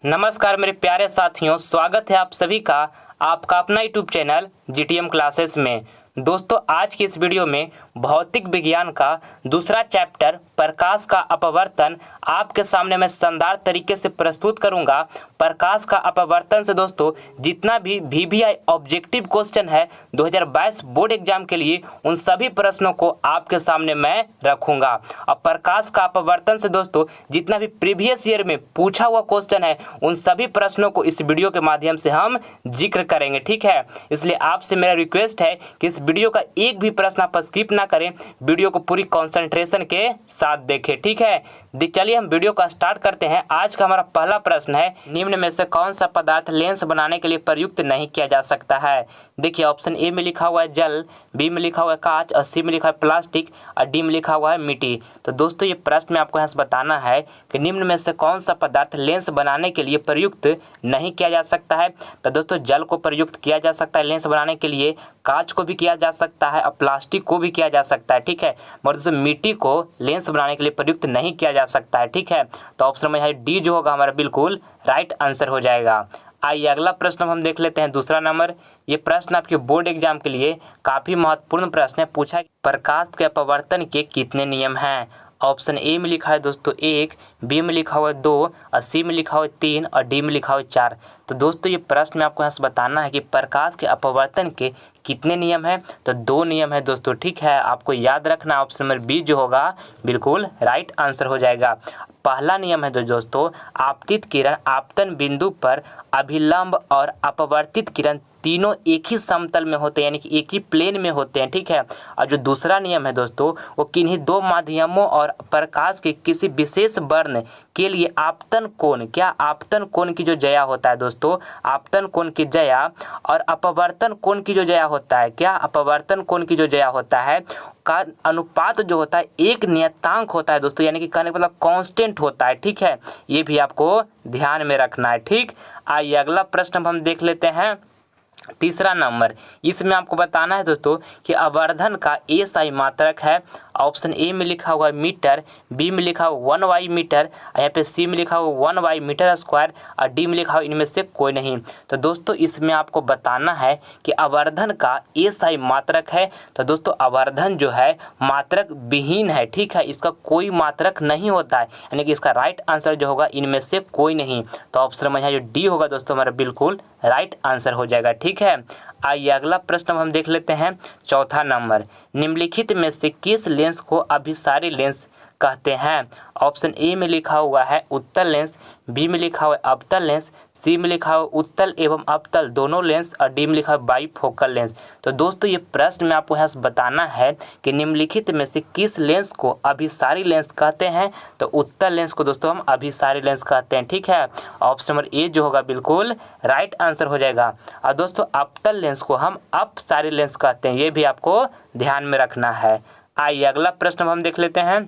नमस्कार मेरे प्यारे साथियों, स्वागत है आप सभी का आपका अपना यूट्यूब चैनल जीटीएम क्लासेस में। दोस्तों, आज की इस वीडियो में भौतिक विज्ञान का दूसरा चैप्टर प्रकाश का अपवर्तन आपके सामने मैं शानदार तरीके से प्रस्तुत करूंगा। प्रकाश का अपवर्तन से दोस्तों जितना भी वीवीआई ऑब्जेक्टिव क्वेश्चन है 2022 बोर्ड एग्जाम के लिए, उन सभी प्रश्नों को आपके सामने मैं रखूंगा। अब प्रकाश का अपवर्तन से दोस्तों जितना भी प्रीवियस ईयर में पूछा हुआ क्वेश्चन है, उन सभी प्रश्नों को इस वीडियो के माध्यम से हम जिक्र करेंगे, ठीक है। इसलिए आपसे मेरा रिक्वेस्ट है कि इस वीडियो का एक भी प्रश्न आप स्किप ना करें, वीडियो को पूरी कंसंट्रेशन के साथ देखें, ठीक है। चलिए हम वीडियो का स्टार्ट करते हैं। आज का हमारा पहला प्रश्न है, निम्न में से कौन सा पदार्थ लेंस बनाने के लिए प्रयुक्त नहीं किया जा सकता है। देखिए, ऑप्शन ए में लिखा हुआ है जल, बी में लिखा हुआ है कांच, और सी में लिखा है प्लास्टिक, और डी में लिखा हुआ है मिट्टी। तो दोस्तों ये प्रश्न में आपको यहाँ से बताना है कि निम्न में से कौन सा पदार्थ लेंस बनाने के लिए प्रयुक्त नहीं किया जा सकता है। तो दोस्तों जल को प्रयुक्त किया जा सकता है लेंस बनाने के लिए, कांच को भी किया जा सकता है और प्लास्टिक को भी किया जा सकता है, ठीक है। मगर दोस्तों मिट्टी को लेंस बनाने के लिए प्रयुक्त नहीं किया जा सकता है, ठीक है। तो ऑप्शन में डी जो होगा हमारा बिल्कुल राइट आंसर हो जाएगा। आइए अगला प्रश्न हम देख लेते हैं, दूसरा नंबर। ये प्रश्न आपके बोर्ड एग्जाम के लिए काफ़ी महत्वपूर्ण प्रश्न है। पूछा प्रकाश के अपवर्तन के कितने नियम हैं। ऑप्शन ए में लिखा है दोस्तों 1, बी में लिखा हुआ है 2, और सी में लिखा हुआ है 3, और डी में लिखा हुआ है 4। तो दोस्तों ये प्रश्न में आपको यहाँ से बताना है कि प्रकाश के अपवर्तन के कितने नियम हैं। तो 2 नियम है दोस्तों, ठीक है। आपको याद रखना ऑप्शन नंबर बी जो होगा बिल्कुल राइट आंसर हो जाएगा। पहला नियम है दोस्तों, आपतित किरण आपतन बिंदु पर अभिलंब और अपवर्तित किरण तीनों एक ही समतल में होते हैं, यानी कि एक ही प्लेन में होते हैं, ठीक है। और जो दूसरा नियम है दोस्तों, वो किन्हीं 2 माध्यमों और प्रकाश के किसी विशेष वर्ण के लिए आपतन कोण, क्या आपतन कोण की जो ज्या होता है दोस्तों, आपतन कोण की ज्या और अपवर्तन कोण की जो ज्या होता है, क्या अपवर्तन कोण की जो ज्या होता है का अनुपात जो होता है एक नियतांक होता है दोस्तों, यानी कि कहने का मतलब कांस्टेंट होता है, ठीक है। ये भी आपको ध्यान में रखना है, ठीक। आइए अगला प्रश्न हम देख लेते हैं, तीसरा नंबर। इसमें आपको बताना है दोस्तों कि आवर्धन का एसआई मात्रक है। ऑप्शन ए में लिखा हुआ है मीटर, बी में लिखा हुआ 1y मीटर, यहाँ पे सी में लिखा हुआ 1y मीटर स्क्वायर, और डी में लिखा हुआ इनमें से कोई नहीं। तो दोस्तों इसमें आपको बताना है कि आवर्धन का एसआई मात्रक है। तो दोस्तों आवर्धन जो है मात्रक विहीन है, ठीक है। इसका कोई मात्रक नहीं होता है, यानी कि इसका राइट आंसर जो होगा इनमें से कोई नहीं। तो ऑप्शन में यहाँ जो डी होगा दोस्तों हमारा बिल्कुल राइट आंसर हो जाएगा, ठीक है। आइए अगला प्रश्न हम देख लेते हैं, चौथा नंबर। निम्नलिखित में से किस लेंस को अभिसारी लेंस कहते हैं। ऑप्शन ए में लिखा हुआ है उत्तल लेंस, बी में लिखा हुआ है अवतल लेंस, सी में लिखा हुआ उत्तल एवं अवतल दोनों लेंस, और डी में लिखा हुआ बाईफोकल लेंस। तो दोस्तों ये प्रश्न में आपको यहाँ से बताना है कि निम्नलिखित में से किस लेंस को अभिसारी लेंस कहते हैं। तो उत्तल लेंस को दोस्तों हम अभिसारी लेंस कहते हैं, ठीक है। ऑप्शन नंबर ए जो होगा बिल्कुल राइट आंसर हो जाएगा। और दोस्तों अवतल लेंस को हम अपसारी लेंस कहते हैं, ये भी आपको ध्यान में रखना है। आइए अगला प्रश्न हम देख लेते हैं,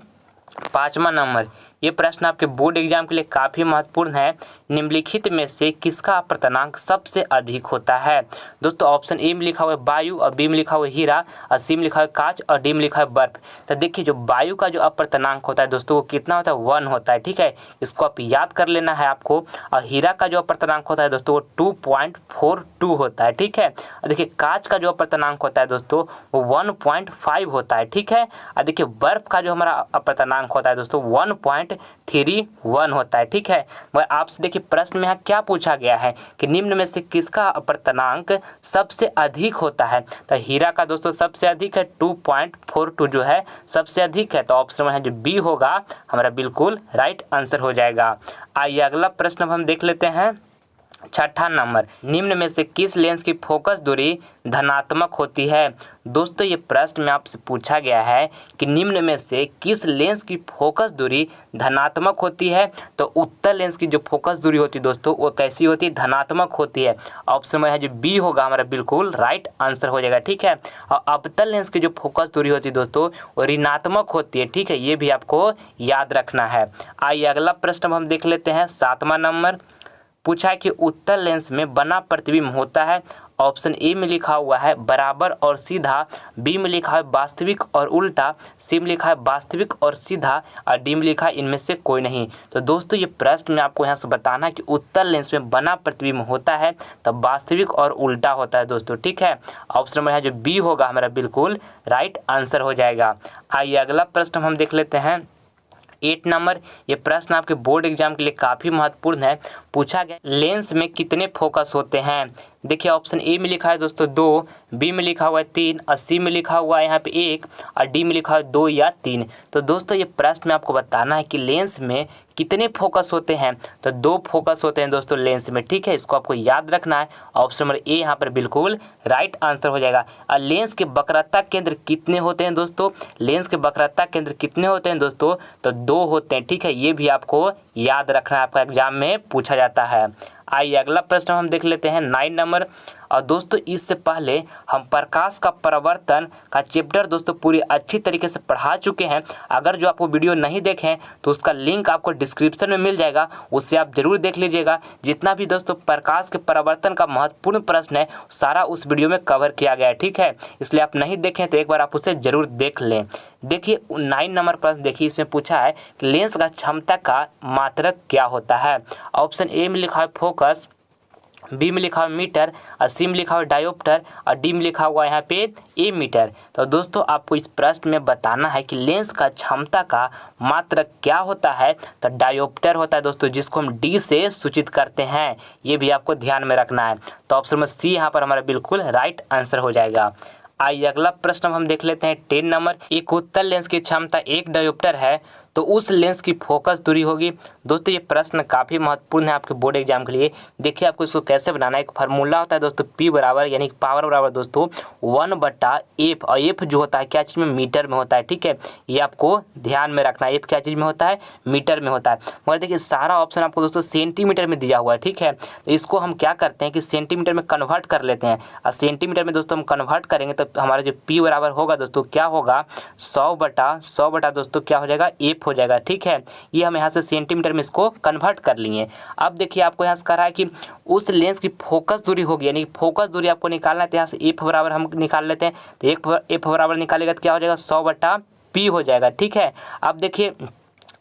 5वां नंबर। ये प्रश्न आपके बोर्ड एग्जाम के लिए काफ़ी महत्वपूर्ण है। निम्नलिखित में से किसका अपवर्तनांक सबसे अधिक होता है। दोस्तों ऑप्शन ए में लिखा हुआ है वायु, और बी में लिखा हुआ है हीरा, और सी में लिखा हुआ है कांच, और डी में लिखा है बर्फ। तो देखिए जो वायु का जो अपवर्तनांक होता है दोस्तों वो कितना होता है, 1 होता है, ठीक है। इसको आप याद कर लेना है आपको। और हीरा का जो अपवर्तनांक होता है दोस्तों वो 2.42 होता है, ठीक है। और देखिए कांच का जो अपवर्तनांक होता है दोस्तों वो 1.5 होता है, ठीक है। और देखिए बर्फ का जो हमारा अपवर्तनांक होता है दोस्तों 1.31 होता है, ठीक है। मगर आपसे देखिए प्रश्न में यहाँ क्या पूछा गया है कि निम्न में से किसका अपवर्तनांक सबसे अधिक होता है। तो हीरा का दोस्तों सबसे अधिक है, 2.42 जो है सबसे अधिक है। तो ऑप्शन में जो बी होगा हमारा बिल्कुल राइट आंसर हो जाएगा। आइए अगला प्रश्न हम देख लेते हैं, 6ठा नंबर। निम्न में से किस लेंस की फोकस दूरी धनात्मक होती है। दोस्तों ये प्रश्न में आपसे पूछा गया है कि निम्न में से किस लेंस की फोकस दूरी धनात्मक होती है। तो उत्तल लेंस की जो फोकस दूरी होती है दोस्तों वो कैसी होती है, धनात्मक होती है। ऑप्शन में है जो बी होगा हमारा बिल्कुल राइट आंसर हो जाएगा, ठीक है। और अवतल लेंस की जो फोकस दूरी होती है दोस्तों वो ऋणात्मक होती है, ठीक है। ये भी आपको याद रखना है। आइए अगला प्रश्न हम देख लेते हैं, 7वां नंबर। पूछा है कि उत्तल लेंस में बना प्रतिबिंब होता है। ऑप्शन ए में लिखा हुआ है बराबर और सीधा, बी में लिखा है वास्तविक और उल्टा, सी में लिखा है वास्तविक और सीधा और डी में लिखा है इनमें से कोई नहीं। तो दोस्तों ये प्रश्न में आपको यहाँ से बताना है कि उत्तल लेंस में बना प्रतिबिंब होता है तब वास्तविक और उल्टा होता है दोस्तों, ठीक है। ऑप्शन नंबर है जो बी होगा हमारा बिल्कुल राइट आंसर हो जाएगा। आइए अगला प्रश्न हम देख लेते हैं 8 नंबर। ये प्रश्न आपके बोर्ड एग्जाम के लिए काफ़ी महत्वपूर्ण है। पूछा गया लेंस में कितने फोकस होते हैं। देखिए ऑप्शन ए में लिखा है दोस्तों 2, बी में लिखा हुआ है 3 और सी में लिखा हुआ है यहाँ पे 1 और डी में लिखा है 2 या 3। तो दोस्तों ये प्रश्न में आपको बताना है कि लेंस में कितने फोकस होते हैं। तो 2 फोकस होते हैं दोस्तों लेंस में, ठीक है। इसको आपको याद रखना है। ऑप्शन नंबर ए यहाँ पर बिल्कुल राइट आंसर हो जाएगा। और लेंस के वक्रता केंद्र कितने होते हैं दोस्तों, लेंस के वक्रता केंद्र कितने होते हैं दोस्तों, तो 2 होते हैं, ठीक है। ये भी आपको याद रखना है, आपका एग्जाम में पूछा जाता है। आइए अगला प्रश्न हम देख लेते हैं 9 नंबर। और दोस्तों इससे पहले हम प्रकाश का परावर्तन का चैप्टर दोस्तों पूरी अच्छी तरीके से पढ़ा चुके हैं। अगर जो आपको वीडियो नहीं देखें तो उसका लिंक आपको डिस्क्रिप्शन में मिल जाएगा, उससे आप जरूर देख लीजिएगा। जितना भी दोस्तों प्रकाश के परावर्तन का महत्वपूर्ण प्रश्न है सारा उस वीडियो में कवर किया गया है, ठीक है। इसलिए आप नहीं देखें तो एक बार आप उसे जरूर देख लें। देखिए 9 नंबर प्रश्न देखिए, इसमें पूछा है कि लेंस का क्षमता का मात्रक क्या होता है। ऑप्शन ए में लिखा है फोकस, बी में लिखा हुआ मीटर और सी में लिखा हुआ डायोप्टर और डी में लिखा हुआ यहाँ पे ए मीटर। तो दोस्तों आपको इस प्रश्न में बताना है कि लेंस का क्षमता का मात्रक क्या होता है। तो डायोप्टर होता है दोस्तों, जिसको हम डी से सूचित करते हैं। ये भी आपको ध्यान में रखना है। तो ऑप्शन नंबर सी यहाँ पर हमारा बिल्कुल राइट आंसर हो जाएगा। आइए अगला प्रश्न हम देख लेते हैं 10 नंबर। एक उत्तल लेंस की क्षमता 1 डायोप्टर है तो उस लेंस की फोकस दूरी होगी। दोस्तों ये प्रश्न काफ़ी महत्वपूर्ण है आपके बोर्ड एग्जाम के लिए। देखिए आपको इसको कैसे बनाना है। एक फार्मूला होता है दोस्तों P बराबर यानी कि पावर बराबर दोस्तों 1/F, और F जो होता है क्या चीज़ में, मीटर में होता है, ठीक है। ये आपको ध्यान में रखना है। F क्या चीज़ में होता है, मीटर में होता है। मगर देखिए सारा ऑप्शन आपको दोस्तों सेंटीमीटर में दिया हुआ है, ठीक है। तो इसको हम क्या करते हैं कि सेंटीमीटर में कन्वर्ट कर लेते हैं। और सेंटीमीटर में दोस्तों हम कन्वर्ट करेंगे तो हमारा जो P बराबर होगा दोस्तों क्या होगा 100/100 दोस्तों क्या हो जाएगा F हो जाएगा, ठीक है। ये हम यहाँ से सेंटीमीटर में इसको कन्वर्ट कर लिए। अब देखिए आपको यहाँ से कह रहा है कि उस लेंस की फोकस दूरी होगी, यानी फोकस दूरी आपको निकालना है। तो यहाँ से एफ बराबर हम निकाल लेते हैं। तो एफ बराबर निकालेगा तो क्या हो जाएगा 100/P हो जाएगा, ठीक है। अब देखिए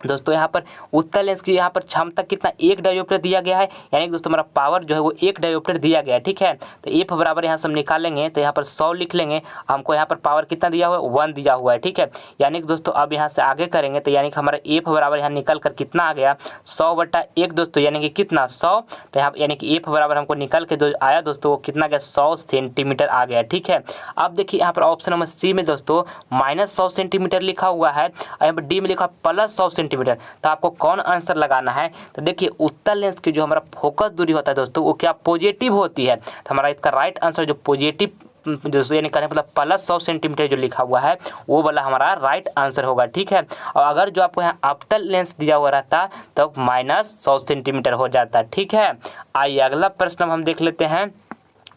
दोस्तों यहाँ पर उत्तल लेंस की यहाँ पर क्षमता कितना 1 डायोप्टर दिया गया है, यानी कि दोस्तों हमारा पावर जो है वो 1 डायोप्टर दिया गया है, ठीक है। तो एफ बराबर यहाँ से हम निकालेंगे तो यहाँ पर 100 लिख लेंगे। हमको यहाँ पर पावर कितना दिया हुआ है 1 दिया हुआ है, ठीक है। यानी कि दोस्तों अब यहाँ से आगे करेंगे तो यानी कि हमारा एफ बराबर यहाँ निकल कर कितना आ गया 100/1 दोस्तों, यानी कि कितना 100। तो यहाँ यानी कि एफ बराबर हमको निकल के जो आया दोस्तों वो कितना गया 100 सेंटीमीटर आ गया, ठीक है। अब देखिए यहाँ पर ऑप्शन नंबर सी में दोस्तों -100 सेंटीमीटर लिखा हुआ है और यहाँ पर डी में लिखा +100 सेंटीमीटर। तो आपको कौन आंसर लगाना है। तो देखिए उत्तल लेंस की जो हमारा फोकस दूरी होता है दोस्तों वो क्या पॉजिटिव होती है। तो हमारा इसका राइट आंसर जो पॉजिटिव दोस्तों यानी कहने मतलब +100 सेंटीमीटर जो लिखा हुआ है वो वाला हमारा राइट आंसर होगा, ठीक है। और अगर जो आपको यहाँ अवतल लेंस दिया हुआ रहता तो -100 सेंटीमीटर हो जाता, ठीक है। आइए अगला प्रश्न हम देख लेते हैं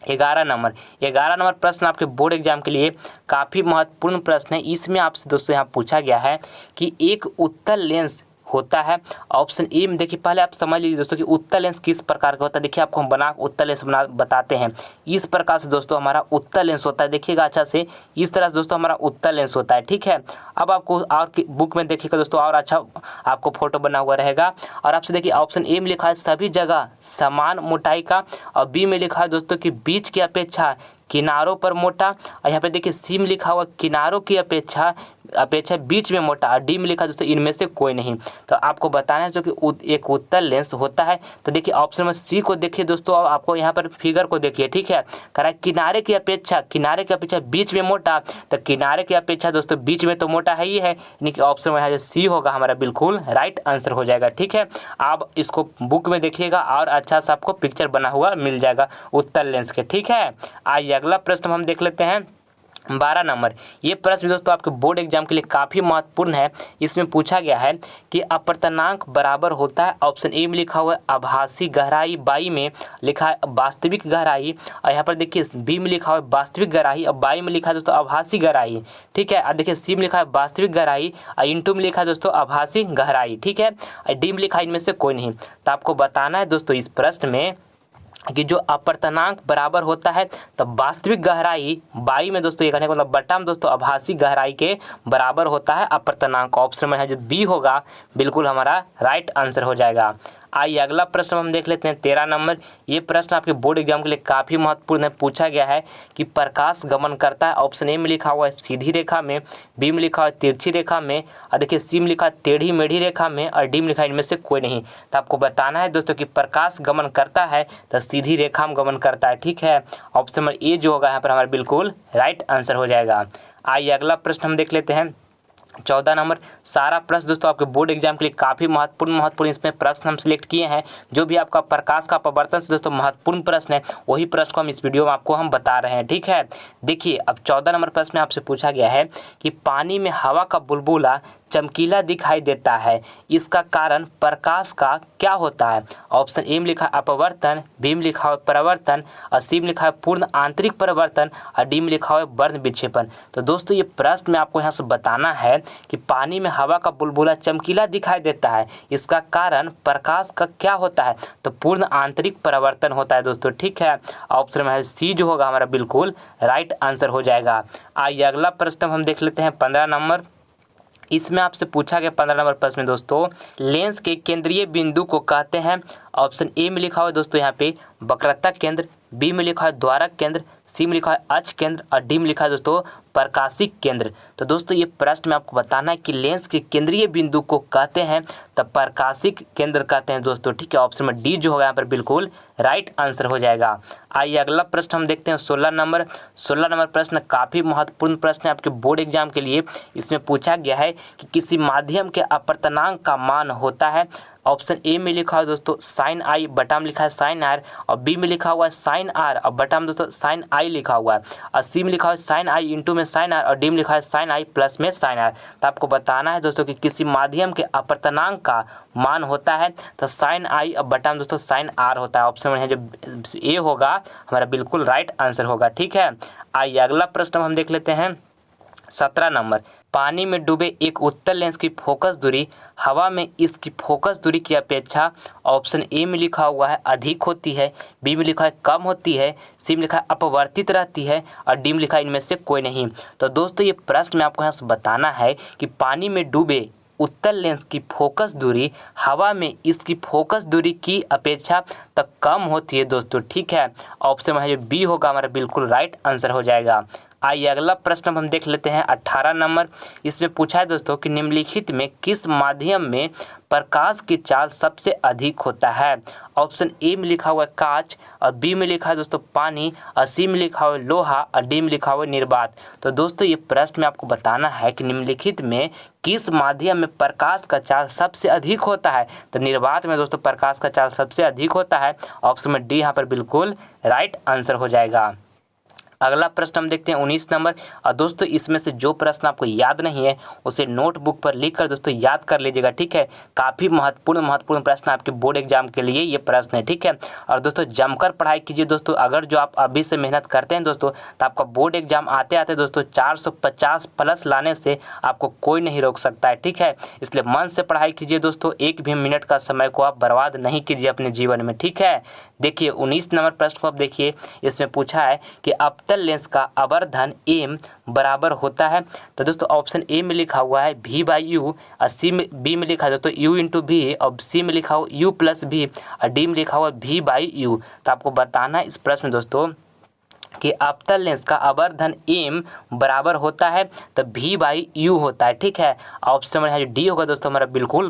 11 नंबर प्रश्न आपके बोर्ड एग्जाम के लिए काफ़ी महत्वपूर्ण प्रश्न है। इसमें आपसे दोस्तों यहाँ पूछा गया है कि एक उत्तल लेंस होता है। ऑप्शन ए में देखिए पहले आप समझ लीजिए दोस्तों कि उत्तल लेंस किस प्रकार का होता है। देखिए आपको हम उत्तल लेंस बताते हैं। इस प्रकार से दोस्तों हमारा उत्तल लेंस होता है, देखिएगा अच्छा से, इस तरह से दोस्तों हमारा उत्तल लेंस होता है, ठीक है। अब आपको और बुक में देखिएगा दोस्तों और अच्छा आपको फोटो बना हुआ रहेगा। और आपसे देखिए ऑप्शन ए में लिखा है सभी जगह समान मोटाई का, और बी में लिखा है दोस्तों कि बीच की अपेक्षा किनारों पर मोटा, और यहाँ पे देखिए सी में लिखा हुआ किनारों की अपेक्षा बीच में मोटा, और डी में लिखा दोस्तों इनमें से कोई नहीं। तो आपको बताना है जो कि एक उत्तल लेंस होता है। तो देखिए ऑप्शन नंबर सी को देखिए दोस्तों, आपको यहाँ पर फिगर को देखिए, ठीक है। कह रहा है किनारे की अपेक्षा बीच में मोटा, तो किनारे की अपेक्षा दोस्तों बीच में तो मोटा है ही है, यानी कि ऑप्शन में जो सी होगा हमारा बिल्कुल राइट आंसर हो जाएगा, ठीक है। आप इसको बुक में देखिएगा और अच्छा सा आपको पिक्चर बना हुआ मिल जाएगा उत्तल लेंस के, ठीक है। आइए अगला प्रश्न हम देख लेते हैं 12 नंबर। ये प्रश्न दोस्तों आपके बोर्ड एग्जाम के लिए काफ़ी महत्वपूर्ण है। इसमें पूछा गया है कि अपवर्तनांक बराबर होता है। ऑप्शन ए में लिखा हुआ है आभासी गहराई, बाई में लिखा है वास्तविक गहराई, और यहाँ पर देखिए बी में लिखा हुआ है वास्तविक गहराई और बाई में लिखा है दोस्तों आभासी गहराई, ठीक है। और देखिए सी में लिखा है वास्तविक गहराई और इंटू में लिखा है दोस्तों आभासी गहराई, ठीक है। और डी में लिखा है इनमें से कोई नहीं। तो आपको बताना है दोस्तों इस प्रश्न में कि जो अपर्तनांक बराबर होता है तब वास्तविक गहराई बाई में दोस्तों ये कहने का मतलब बटा में दोस्तों आभासी गहराई के बराबर होता है अपर्तनांक। ऑप्शन में है जो बी होगा बिल्कुल हमारा राइट आंसर हो जाएगा। आइए अगला प्रश्न हम देख लेते हैं 13 नंबर। ये प्रश्न आपके बोर्ड एग्जाम के लिए काफ़ी महत्वपूर्ण है। पूछा गया है कि प्रकाश गमन करता है। ऑप्शन ए में लिखा हुआ है सीधी रेखा में, बी में लिखा हुआ है तिरछी रेखा में, और देखिए सी में लिखा है टेढ़ी मेढ़ी रेखा में, और डी में लिखा है इनमें से कोई नहीं। तो आपको बताना है दोस्तों कि प्रकाश गमन करता है तो सीधी रेखा में गमन करता है। ठीक है, ऑप्शन नंबर ए जो होगा यहाँ पर हमारा बिल्कुल राइट आंसर हो जाएगा। आइए अगला प्रश्न हम देख लेते हैं 14 नंबर। सारा प्रश्न दोस्तों आपके बोर्ड एग्जाम के लिए काफ़ी महत्वपूर्ण इसमें प्रश्न हम सिलेक्ट किए हैं। जो भी आपका प्रकाश का अपवर्तन से दोस्तों महत्वपूर्ण प्रश्न है वही प्रश्न को हम इस वीडियो में आपको हम बता रहे हैं। ठीक है, देखिए अब 14 नंबर प्रश्न में आपसे पूछा गया है कि पानी में हवा का बुलबुला चमकीला दिखाई देता है, इसका कारण प्रकाश का क्या होता है। ऑप्शन ए में लिखा है अपवर्तन, बी में लिखा है परावर्तन, और सी में लिखा है पूर्ण आंतरिक परिवर्तन, और डी में लिखा है वर्ण विक्षेपण। तो दोस्तों ये प्रश्न में आपको यहाँ से बताना है कि पानी में हवा का बुलबुला चमकीला दिखाई देता है, इसका कारण प्रकाश का क्या होता है। तो पूर्ण आंतरिक परिवर्तन होता है दोस्तों। ठीक है, ऑप्शन में है सी जो होगा हमारा बिल्कुल राइट आंसर हो जाएगा। आइए अगला प्रश्न हम देख लेते हैं 15 नंबर। इसमें आपसे पूछा गया 15 नंबर प्रश्न में दोस्तों लेंस के केंद्रीय बिंदु को कहते हैं। ऑप्शन ए में लिखा हुआ है दोस्तों यहाँ पे वक्रता केंद्र, बी में लिखा है द्वारक केंद्र, सी में लिखा है अक्ष केंद्र, और डी में लिखा है दोस्तों प्रकाशिक केंद्र। तो दोस्तों ये प्रश्न में आपको बताना है कि लेंस के केंद्रीय बिंदु को कहते हैं तब प्रकाशिक केंद्र कहते हैं दोस्तों। ठीक है, ऑप्शन में डी जो होगा यहाँ पर बिल्कुल राइट आंसर हो जाएगा। आइए अगला प्रश्न हम देखते हैं 16 नंबर। 16 नंबर प्रश्न काफ़ी महत्वपूर्ण प्रश्न है आपके बोर्ड एग्जाम के लिए। इसमें पूछा गया है कि किसी माध्यम के अपवर्तनांक का मान होता है। ऑप्शन ए में लिखा है दोस्तों साइन आई, बटा में लिखा है साइन आर, और बी में लिखा हुआ है साइन आर और बटा में दोस्तों साइन आई लिखा हुआ है, और सी में लिखा हुआ है साइन आई इंटू में साइन आर, और डी में लिखा है साइन आई प्लस में साइन आर। तो आपको बताना है दोस्तों कि किसी माध्यम के अपवर्तनांक का मान होता है तो साइन आई और बटा में दोस्तों साइन आर होता है। ऑप्शन में है जो ए होगा हमारा बिल्कुल राइट आंसर होगा। ठीक है, आइए अगला प्रश्न हम देख लेते हैं 17 नंबर। पानी में डूबे एक उत्तल लेंस की फोकस दूरी हवा में इसकी फोकस दूरी की अपेक्षा ऑप्शन ए में लिखा हुआ है अधिक होती है, बी में लिखा है कम होती है, सी में लिखा है अपवर्तित रहती है, और डी में लिखा है इनमें से कोई नहीं। तो दोस्तों ये प्रश्न में आपको यहाँ से बताना है कि पानी में डूबे उत्तल लेंस की फोकस दूरी हवा में इसकी फोकस दूरी की अपेक्षा तक कम होती है दोस्तों। ठीक है, ऑप्शन में है जो बी होगा हमारा बिल्कुल राइट आंसर हो जाएगा। आइए अगला प्रश्न हम देख लेते हैं 18 नंबर। इसमें पूछा है दोस्तों कि निम्नलिखित में किस माध्यम में प्रकाश की चाल सबसे अधिक होता है। ऑप्शन ए में लिखा हुआ है कांच, और बी में लिखा है दोस्तों पानी, और सी में लिखा हुआ है लोहा, और डी में लिखा हुआ है निर्वात। तो दोस्तों ये प्रश्न में आपको बताना है कि निम्नलिखित में किस माध्यम में प्रकाश का चाल सबसे अधिक होता है। तो निर्वात में दोस्तों प्रकाश का चाल सबसे अधिक होता है। ऑप्शन में डी यहाँ पर बिल्कुल राइट आंसर हो जाएगा। अगला प्रश्न हम देखते हैं 19 नंबर। और दोस्तों इसमें से जो प्रश्न आपको याद नहीं है उसे नोटबुक पर लिखकर दोस्तों याद कर लीजिएगा। ठीक है, काफ़ी महत्वपूर्ण प्रश्न आपके बोर्ड एग्जाम के लिए ये प्रश्न है। ठीक है, और दोस्तों जमकर पढ़ाई कीजिए दोस्तों। अगर जो आप अभी से मेहनत करते हैं दोस्तों तो आपका बोर्ड एग्जाम आते आते दोस्तों 450 प्लस लाने से आपको कोई नहीं रोक सकता है। ठीक है, इसलिए मन से पढ़ाई कीजिए दोस्तों, एक भी मिनट का समय को आप बर्बाद नहीं कीजिए अपने जीवन में। ठीक है, देखिए 19 नंबर प्रश्न को आप देखिए। इसमें पूछा है कि अवतल लेंस का आवर्धन एम बराबर होता है। तो दोस्तों ऑप्शन ए में लिखा हुआ है v बाई यू, और बी में लिखा है दोस्तों u इंटू वी, और सी में लिखा हुआ u प्लस वी, और डी में लिखा हुआ v बाई यू। तो आपको बताना है इस प्रश्न में दोस्तों कि अवतल लेंस का आवर्धन एम बराबर होता है तो v बाई यू होता है। ठीक है, ऑप्शन में है जो डी होगा दोस्तों हमारा बिल्कुल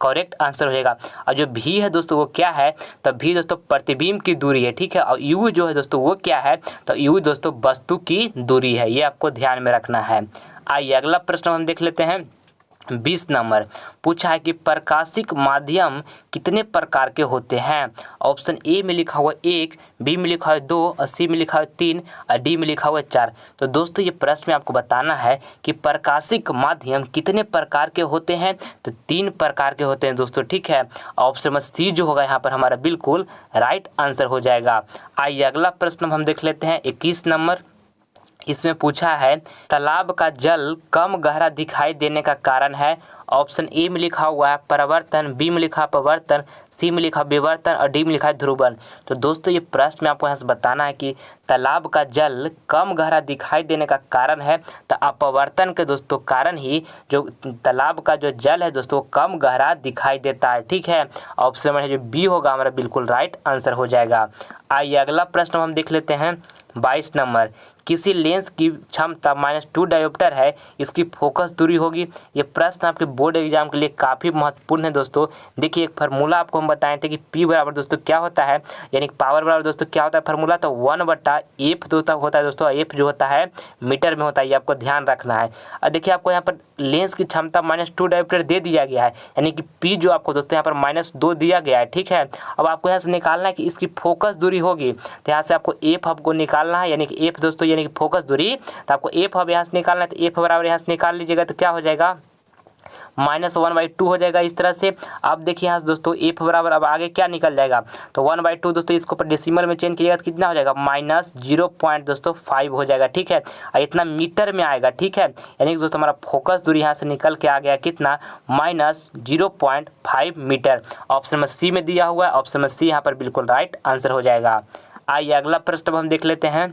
करेक्ट आंसर हो जाएगा। और जो v है दोस्तों वो क्या है, तो v दोस्तों प्रतिबिंब की दूरी है। ठीक है, और u जो है दोस्तों वो क्या है, तो u दोस्तों वस्तु की दूरी है। ये आपको ध्यान में रखना है। आइए अगला प्रश्न हम देख लेते हैं 20 नंबर। पूछा है कि प्रकाशिक माध्यम कितने प्रकार के होते हैं। ऑप्शन ए में लिखा हुआ 1, बी में लिखा है 2, और सी में लिखा है 3, और डी में लिखा हुआ 4। तो दोस्तों ये प्रश्न में आपको बताना है कि प्रकाशिक माध्यम कितने प्रकार के होते हैं। तो 3 प्रकार के होते हैं दोस्तों। ठीक है, ऑप्शन में सी जो होगा यहाँ पर हमारा बिल्कुल राइट आंसर हो जाएगा। आइए अगला प्रश्न हम देख लेते हैं 21 नंबर। इसमें पूछा है तालाब का जल कम गहरा दिखाई देने का कारण है। ऑप्शन ए में लिखा हुआ है परिवर्तन, बी में लिखा अपवर्तन, सी में लिखा विवर्तन और डी में लिखा है ध्रुवन। तो दोस्तों ये प्रश्न में आपको यहाँ से बताना है कि तालाब का जल कम गहरा दिखाई देने का कारण है तो अपवर्तन के दोस्तों कारण ही जो तालाब का जो जल है दोस्तों कम गहरा दिखाई देता है। ठीक है, ऑप्शन में जो बी होगा हमारा बिल्कुल राइट आंसर हो जाएगा। आइए अगला प्रश्न हम देख लेते हैं। 22 नंबर, किसी लेंस की क्षमता -2 डायोप्टर है, इसकी फोकस दूरी होगी। ये प्रश्न आपके बोर्ड एग्जाम के लिए काफ़ी महत्वपूर्ण है दोस्तों। देखिए एक फार्मूला आपको हम बताए थे कि P बराबर दोस्तों क्या होता है, यानी पावर बराबर दोस्तों क्या होता है फार्मूला, तो 1/f होता है दोस्तों। f जो होता है मीटर में होता है, ये आपको ध्यान रखना है। और देखिए आपको यहाँ पर लेंस की क्षमता -2 डायोप्टर दे दिया गया है, यानी कि P जो आपको दोस्तों यहाँ पर -2 दिया गया है। ठीक है, अब आपको यहाँ से निकालना है कि इसकी फोकस दूरी होगी, तो यहाँ से आपको f आपको निकालना है, यानी कि f दोस्तों यानी कि फोकस दूरी। तो आपको एफ अब यहाँ से निकालना है, तो एफ बराबर यहाँ से निकाल लीजिएगा तो क्या हो जाएगा -1/2 हो जाएगा इस तरह से। अब देखिए यहाँ से दोस्तों एफ बराबर अब आगे क्या निकल जाएगा, तो 1/2 दोस्तों इसको पर डेसिमल में चेंज कीजिएगा तो कितना हो जाएगा -0.5 हो जाएगा। ठीक है, और इतना मीटर में आएगा। ठीक है, यानी कि दोस्तों हमारा फोकस दूरी यहाँ से निकल के आ गया कितना -0.5 मीटर। ऑप्शन में सी में दिया हुआ है, ऑप्शन में सी यहाँ पर बिल्कुल राइट आंसर हो जाएगा। आइए अगला प्रश्न हम देख लेते हैं।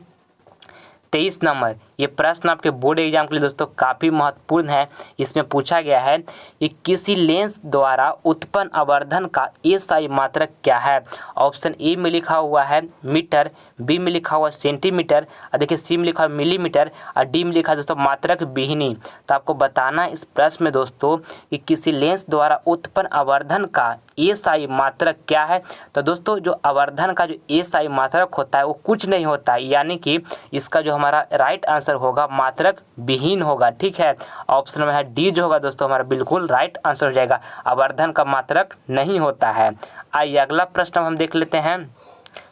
23 नंबर, ये प्रश्न आपके बोर्ड एग्जाम के लिए दोस्तों काफ़ी महत्वपूर्ण है। इसमें पूछा गया है कि किसी लेंस द्वारा उत्पन्न आवर्धन का एसआई मात्रक क्या है। ऑप्शन ए में लिखा हुआ है मीटर, बी में लिखा हुआ है सेंटीमीटर, और देखिए सी में लिखा हुआ मिलीमीटर, और डी में लिखा है दोस्तों मात्रक विहीनी। तो आपको बताना है इस प्रश्न में दोस्तों कि किसी लेंस द्वारा उत्पन्न आवर्धन का एसआई मात्रक क्या है। तो दोस्तों जो आवर्धन का जो एसआई मात्रक होता है वो कुछ नहीं होता है, यानी कि इसका जो हमारा राइट आंसर होगा मात्रक विहीन होगा। ठीक है, ऑप्शन में है डी जो होगा दोस्तों हमारा बिल्कुल राइट आंसर हो जाएगा, आवर्धन का मात्रक नहीं होता है। आइए अगला प्रश्न हम देख लेते हैं।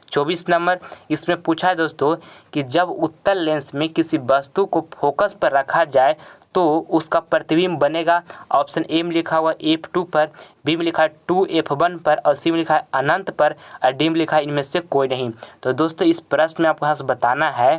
24 नंबर, इसमें पूछा है दोस्तों कि जब उत्तल लेंस में किसी वस्तु को फोकस पर रखा जाए तो उसका प्रतिबिंब बनेगा। ऑप्शन ए में लिखा हुआ f2 पर, बी में लिखा है 2f1 पर, और सी में लिखा है अनंत पर, और डी में लिखा है इनमें से कोई नहीं। तो दोस्तों इस प्रश्न में आपको यहाँ से बताना है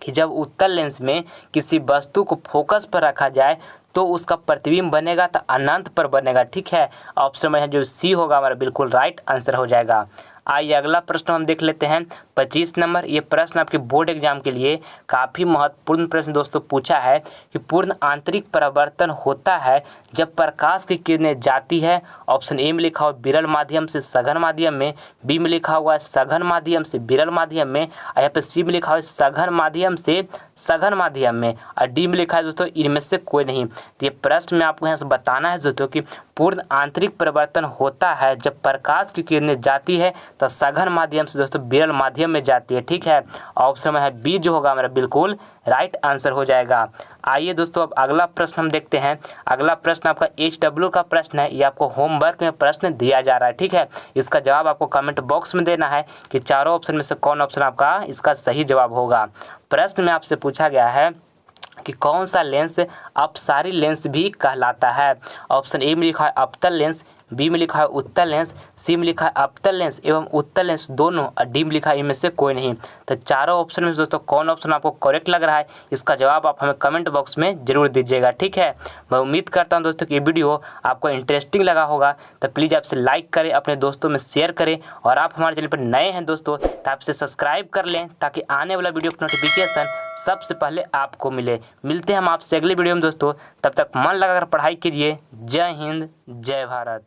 कि जब उत्तल लेंस में किसी वस्तु को फोकस पर रखा जाए तो उसका प्रतिबिंब बनेगा तो अनंत पर बनेगा। ठीक है, ऑप्शन में जो सी होगा हमारा बिल्कुल राइट आंसर हो जाएगा। आइए अगला प्रश्न हम देख लेते हैं। 25 नंबर, ये प्रश्न आपके बोर्ड एग्जाम के लिए काफ़ी महत्वपूर्ण प्रश्न दोस्तों पूछा है कि पूर्ण आंतरिक परावर्तन होता है जब प्रकाश की किरणें जाती है। ऑप्शन ए में लिखा हुआ विरल माध्यम से सघन माध्यम में, बी में लिखा हुआ है सघन माध्यम से विरल माध्यम में, और यहाँ पे सी में लिखा हुआ है सघन माध्यम से सघन माध्यम में, और डी में लिखा है दोस्तों इनमें से कोई नहीं। तो ये प्रश्न में आपको यहाँ से बताना है दोस्तों कि पूर्ण आंतरिक परिवर्तन होता है जब प्रकाश की किरणें जाती है तो सघन माध्यम से दोस्तों विरल माध्यम में जाती है। ठीक है, ऑप्शन में है बी जो होगा हमारा बिल्कुल राइट आंसर हो जाएगा। आइए दोस्तों अब अगला प्रश्न हम देखते हैं। अगला प्रश्न आपका HW का प्रश्न है, ये आपको होमवर्क में प्रश्न दिया जा रहा है। ठीक है, इसका जवाब आपको कमेंट बॉक्स में देना है कि चारों ऑप्शन में से कौन ऑप्शन आपका इसका सही जवाब होगा। प्रश्न में आपसे पूछा गया है कि कौन सा लेंस अपसारी लेंस भी कहलाता है। ऑप्शन ए में लिखा है अवतल लेंस, बी में लिखा है उत्तल लेंस, सी में लिखा है अवतल लेंस एवं उत्तल लेंस दोनों, और डी में लिखा है इनमें से कोई नहीं। तो चारों ऑप्शन में दोस्तों कौन ऑप्शन आपको करेक्ट लग रहा है इसका जवाब आप हमें कमेंट बॉक्स में जरूर दीजिएगा। ठीक है, मैं उम्मीद करता हूं दोस्तों कि ये वीडियो आपको इंटरेस्टिंग लगा होगा, तो प्लीज़ आपसे लाइक करें, अपने दोस्तों में शेयर करें, और आप हमारे चैनल पर नए हैं दोस्तों तो आपसे सब्सक्राइब कर लें ताकि आने वाला वीडियो का नोटिफिकेशन सबसे पहले आपको मिले। मिलते हैं हम आपसे अगले वीडियो में दोस्तों, तब तक मन लगाकर पढ़ाई कीजिए। जय हिंद, जय भारत।